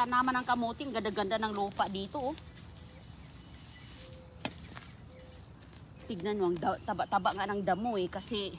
tanaman ng kamuting. Ganda-ganda ng lupa dito. Oh. Tignan mo, ang taba-taba nga ng damo eh. Kasi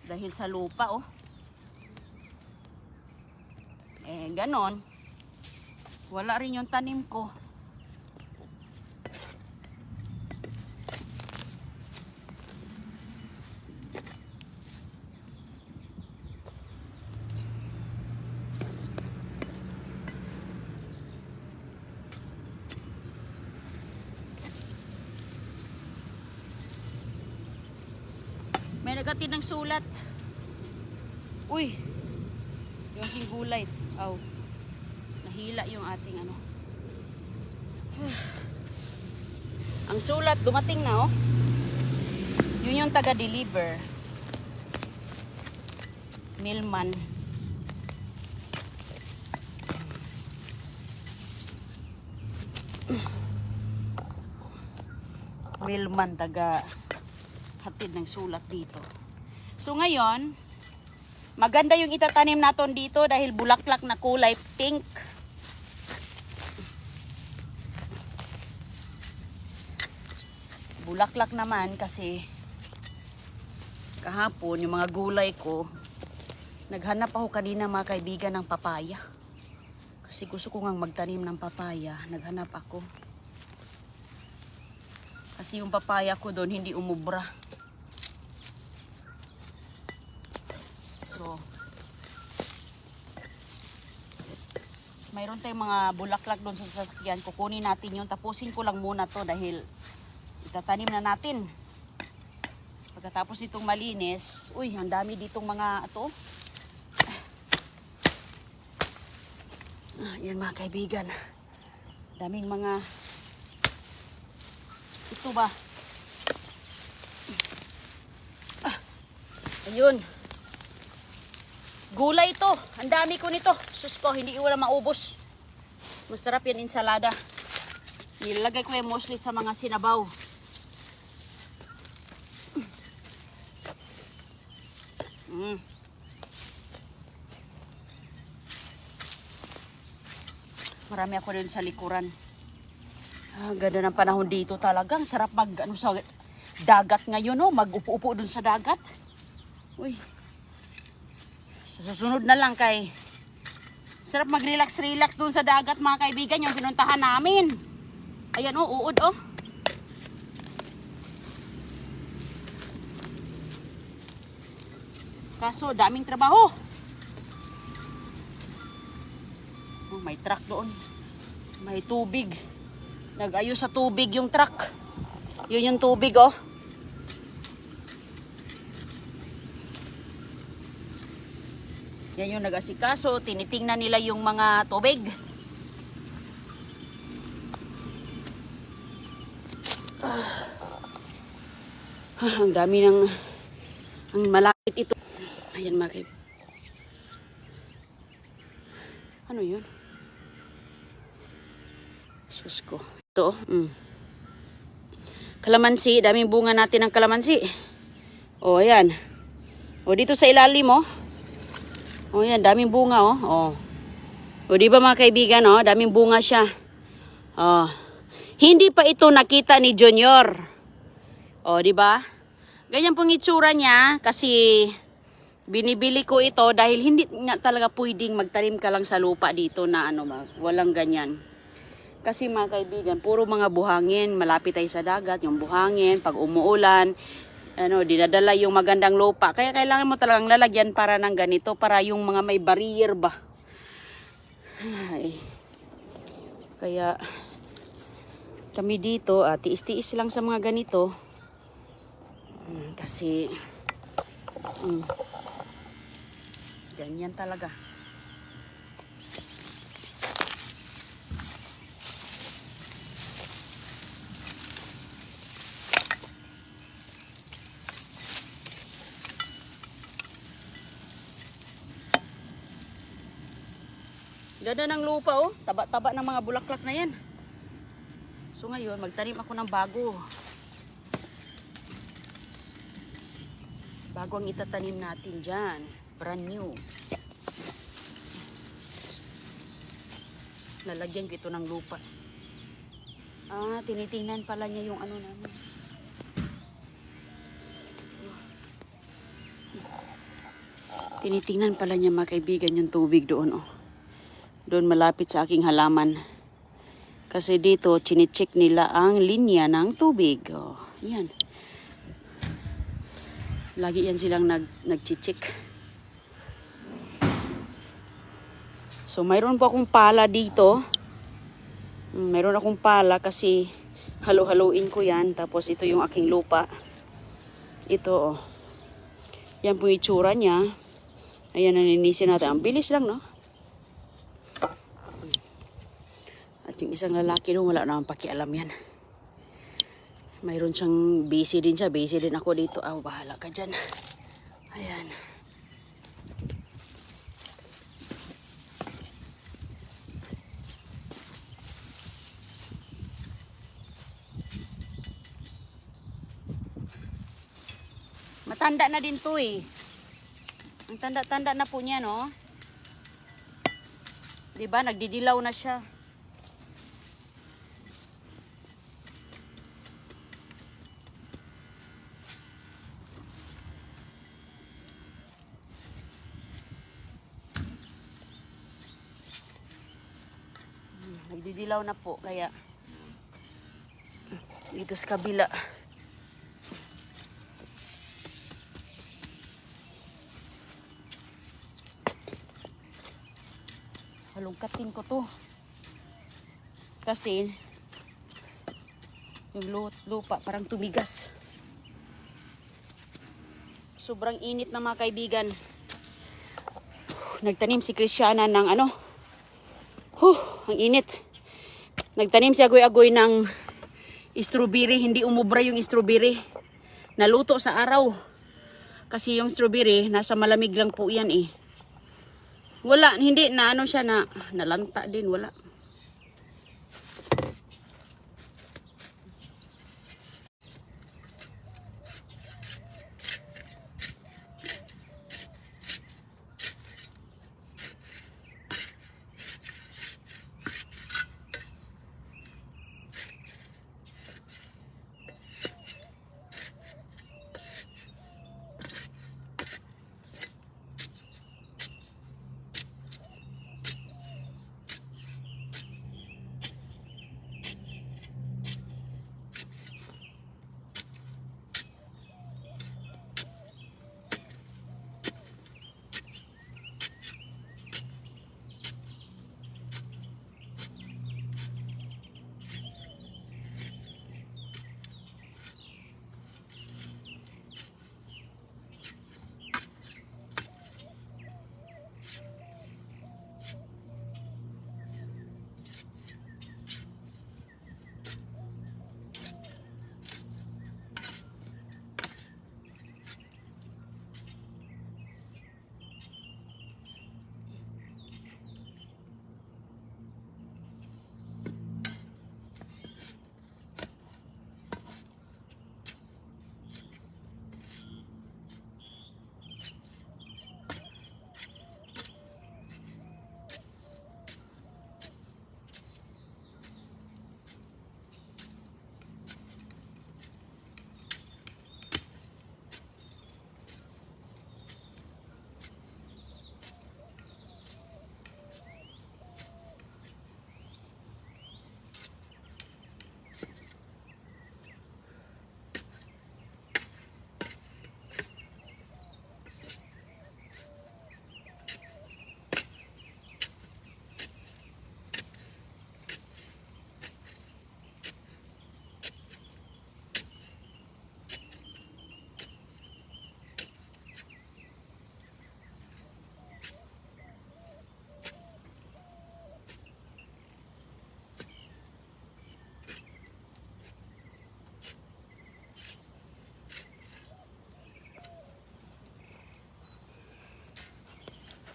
dahil sa lupa oh. Eh, ganon. Wala rin yung tanim ko. May naghatid ng sulat. Uy, yung aking gulay. Aw, nahila yung ating ano. Ang sulat, dumating na oh. Yun yung taga-deliver. Milman. Milman, taga-hatid ng sulat dito. So ngayon, maganda yung itatanim natin dito dahil bulaklak na kulay pink. Bulaklak naman kasi kahapon yung mga gulay ko, naghanap ako kanina mga kaibigan ng papaya. Kasi gusto ko ngang magtanim ng papaya, naghanap ako. Kasi yung papaya ko doon hindi umubra. So, mayroon tayong mga bulaklak doon sa sasakyan. Kukunin natin yun. Tapusin ko lang muna to dahil itatanim na natin. Pagkatapos nitong malinis, uy, ang dami ditong mga ito. Yan mga kaibigan. Daming mga ito ba? Ayun. Gulay ito. Ang dami ko nito. Sus ko, hindi ko wala maubos. Masarap yan ensalada. Nilagay ko yung mostly sa mga sinabaw. Marami ako rin sa likuran. Ganda ng panahon dito talagang. Sarap mag ano, sa dagat ngayon. Oh. Mag-upo-upo dun sa dagat. Uy. Sa susunod na lang kay sarap mag-relax-relax dun sa dagat mga kaibigan. Yung pinuntahan namin. Ayan oh, uod oh. Kaso daming trabaho. Oh, may truck doon. May tubig. Nag-ayos sa tubig yung truck. Yun yung tubig oh. Yan yung nag-asikaso. Tinitingnan nila yung mga tubig. Ang dami ng ang malapit ito. Ayan mga kaibigan. Ano yun? Sus ko. Ito. Kalamansi. Daming bunga natin ng kalamansi. O, ayan. O, dito sa ilalim, oh. O, ayan. Daming bunga, oh. O, di ba mga kaibigan, oh? Daming bunga siya. O. Hindi pa ito nakita ni Junior. O, di ba? Ganyan pong itsura niya kasi binibili ko ito dahil hindi nga talaga pwedeng magtanim ka lang sa lupa dito na ano, walang ganyan. Kasi mga kaibigan, puro mga buhangin, malapit tayo sa dagat, yung buhangin, pag umuulan, ano, dinadala yung magandang lupa. Kaya kailangan mo talagang lalagyan para ng ganito, para yung mga may barrier ba. Ay. Kaya kami dito, tiis-tiis lang sa mga ganito. Kasi ganyan talaga. Ganda ng lupa oh. Taba-taba ng mga bulaklak na yan. So ngayon, magtanim ako ng bago. Bago ang itatanim natin dyan. Brand new. Lalagyan ko ito ng lupa. Tinitingnan pala niya yung ano namin. Tinitingnan pala niya mga kaibigan yung tubig doon. Doon malapit sa aking halaman. Kasi dito, chinicheck nila ang linya ng tubig. Yan. Lagi yan silang nag-check. So, mayroon po akong pala dito. Mayroon akong pala kasi halo-haloin ko yan. Tapos ito yung aking lupa. Ito, yan po yung itsura niya. Ayan, naninisin natin. Ang bilis lang, no? At yung isang lalaki doon, wala naman pakialam yan. Mayroon siyang busy din siya. Busy din ako dito. Bahala ka dyan. Ayan. Matanda na din to eh. Ang tanda-tanda na po niya, no? Diba? Nagdidilaw na siya. Nagdidilaw na po. Kaya dito sa kabila. Halungkatin ko to. Kasi yung lupa parang tumigas. Sobrang init na mga kaibigan. Nagtanim si Christiana ng ano. Ang init. Nagtanim si Agoy-Agoy ng strawberry. Hindi umubra yung strawberry. Naluto sa araw. Kasi yung strawberry, nasa malamig lang po yan eh. Wala, hindi na ano siya na nalanta din, wala.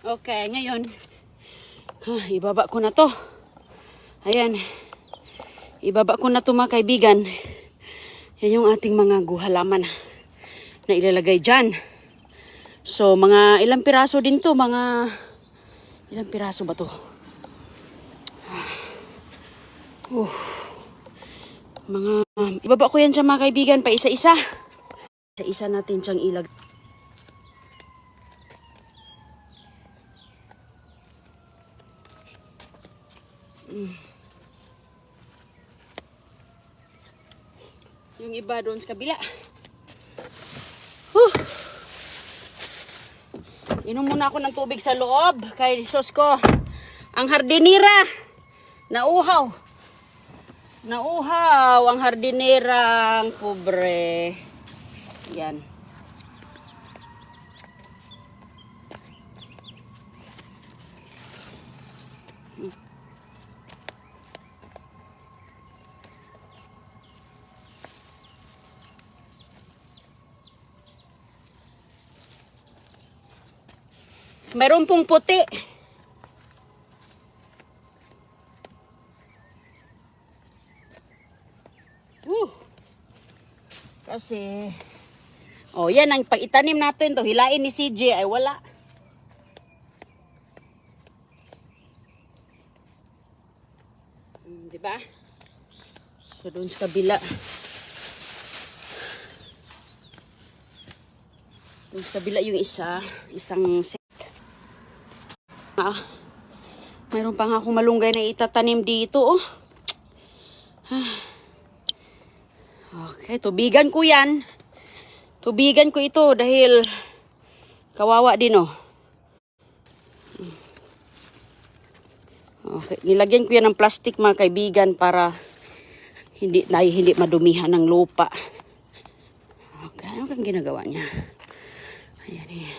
Okay, ngayon, ibaba ko na to. Ayan, ibaba ko na to mga kaibigan. Yan yung ating mga guhalaman na ilalagay dyan. So, mga ilang piraso din to, mga ilang piraso ba to? Mga, ibaba ko yan siya mga kaibigan, pa isa-isa. Isa-isa natin siyang ilag. Yung iba doon sa kabila. Inom muna ako ng tubig sa loob. Kay sos ko, ang hardinera, nauhaw. Nauhaw ang hardinerang pobre. Yan. Meron pong puti. Kasi, oh yan ang pag itanim natin to, hilain ni CJ ay wala. Diba? So doon sa kabila. Doon sa kabila yung isang set. Mayroon pa nga akong malunggay na itatanim dito, oh. Okay, tubigan ko yan. Tubigan ko ito dahil kawawa din, oh. Okay, nilagyan ko yan ng plastic mga kaibigan para hindi madumihan ng lupa. Okay, ano kang ginagawa niya? Ayan eh.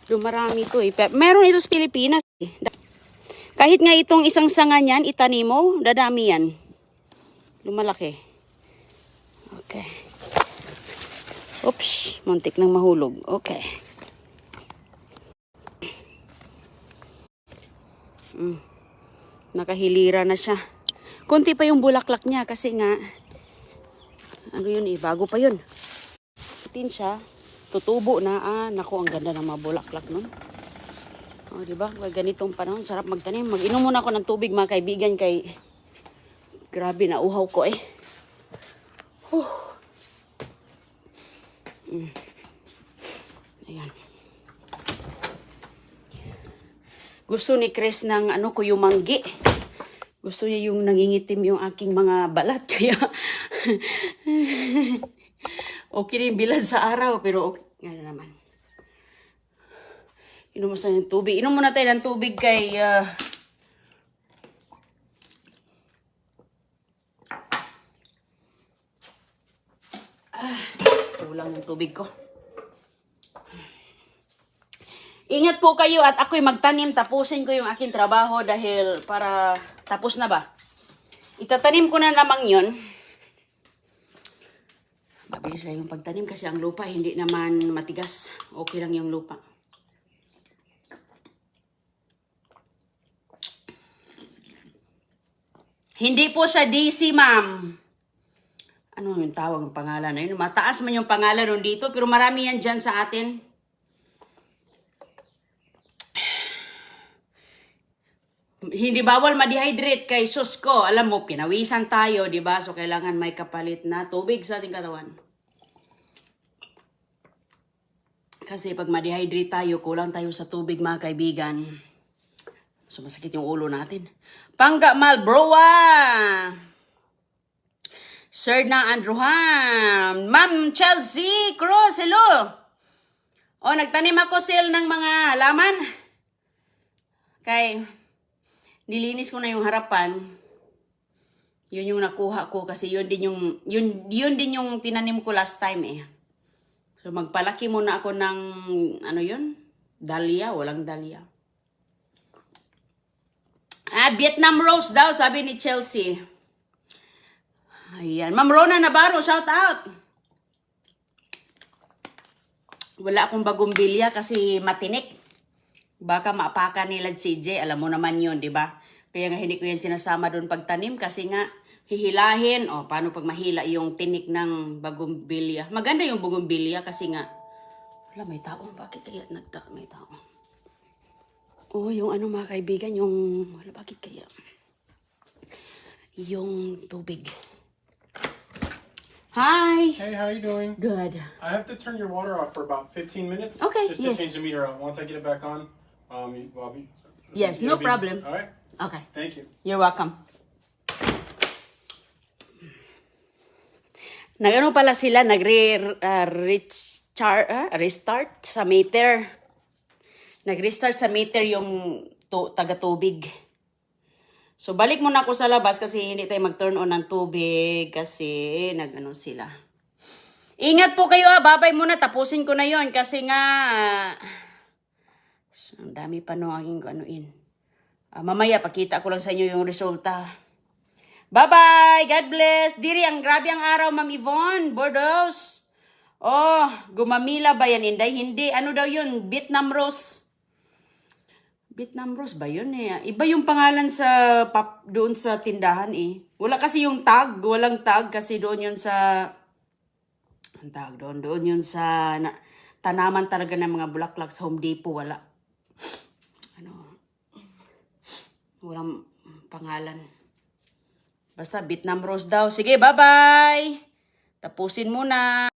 Dumarami ito eh. Meron ito sa Pilipinas eh. Kahit nga itong isang sanga niyan, itanim mo, dadami yan. Lumalaki. Okay. Oops, muntik nang mahulog. Okay. Nakahilira na siya. Konti pa yung bulaklak niya kasi nga, ano yun eh, bago pa yun. Itin siya, tutubo na. Naku, ang ganda ng mga bulaklak nun. O, diba? Ganitong panahon, sarap magtanim. Mag-inom muna ako ng tubig, mga kaibigan, kay grabe na uhaw ko eh. Ayan. Gusto ni Chris ng kuyumanggi. Gusto niya yung nangingitim yung aking mga balat. Kaya, okay rin bilad sa araw, pero okay. Nga naman. Inom mo sa ng tubig. Inom muna tayo ng tubig kay... kulang yung tubig ko. Ingat po kayo at ako'y magtanim. Tapusin ko yung aking trabaho dahil para tapos na ba? Itatanim ko na namang yun. Mabilis lang yung pagtanim kasi ang lupa hindi naman matigas. Okay lang yung lupa. Hindi po siya DC, ma'am. Ano yung tawag ng pangalan na yun? Mataas man yung pangalan nun dito, pero marami yan dyan sa atin. Hindi bawal ma-dehydrate kay sus ko. Alam mo, pinawisan tayo, di ba? So, kailangan may kapalit na tubig sa ating katawan. Kasi pag ma-dehydrate tayo, kulang tayo sa tubig, mga kaibigan. So, masakit yung ulo natin. Pangga Malbroa! Sir na Andruhan! Ma'am Chelsea Cruz, hello! O, nagtanim ako ng mga halaman. Kay, nilinis ko na yung harapan. Yun yung nakuha ko kasi yun din yung tinanim ko last time eh. So, magpalaki muna ako ng, dahlia, walang dahlia. Vietnam Rose daw, sabi ni Chelsea. Ayan. Ma'am Rona Navarro, shout out. Wala akong bagumbilya kasi matinik. Baka maapakan nila CJ, alam mo naman yun, di ba? Kaya nga hindi ko yan sinasama doon pagtanim kasi nga hihilahin. O, paano pag mahila yung tinik ng bagumbilya? Maganda yung bagumbilya kasi nga, wala, may tao. Bakit kaya may tao? Oh, yung ano mga kaibigan, yung, wala, bakit kaya? Yung tubig. Hi! Hey, how you doing? Good. I have to turn your water off for about 15 minutes. Okay, Just yes. to change the meter out. Once I get it back on, Yes, no problem. All right. Okay. Thank you. You're welcome. Nagano pala sila, restart sa meter. Nag-restart sa meter yung taga-tubig. So, balik muna ako sa labas kasi hindi tayo mag-turn on ng tubig kasi nag-ano sila. Ingat po kayo babay muna, tapusin ko na yon kasi nga ang dami pa nung aking anuin. Mamaya, pakita ko lang sa inyo yung resulta. Bye-bye! God bless! Diri, ang grabe ang araw, Ma'am Yvonne. Bordeaux. Oh, gumamila ba yan, Inday? Hindi. Ano daw yun? Vietnam Rose. Vietnam Rose ba yun eh? Iba yung pangalan sa doon sa tindahan eh. Wala kasi yung tag. Walang tag kasi doon yun sa... Ang tag doon. Doon yun sa tanaman talaga ng mga bulaklak sa Home Depot. Wala. Walang pangalan. Basta Vietnam Rose daw. Sige, bye-bye! Tapusin muna.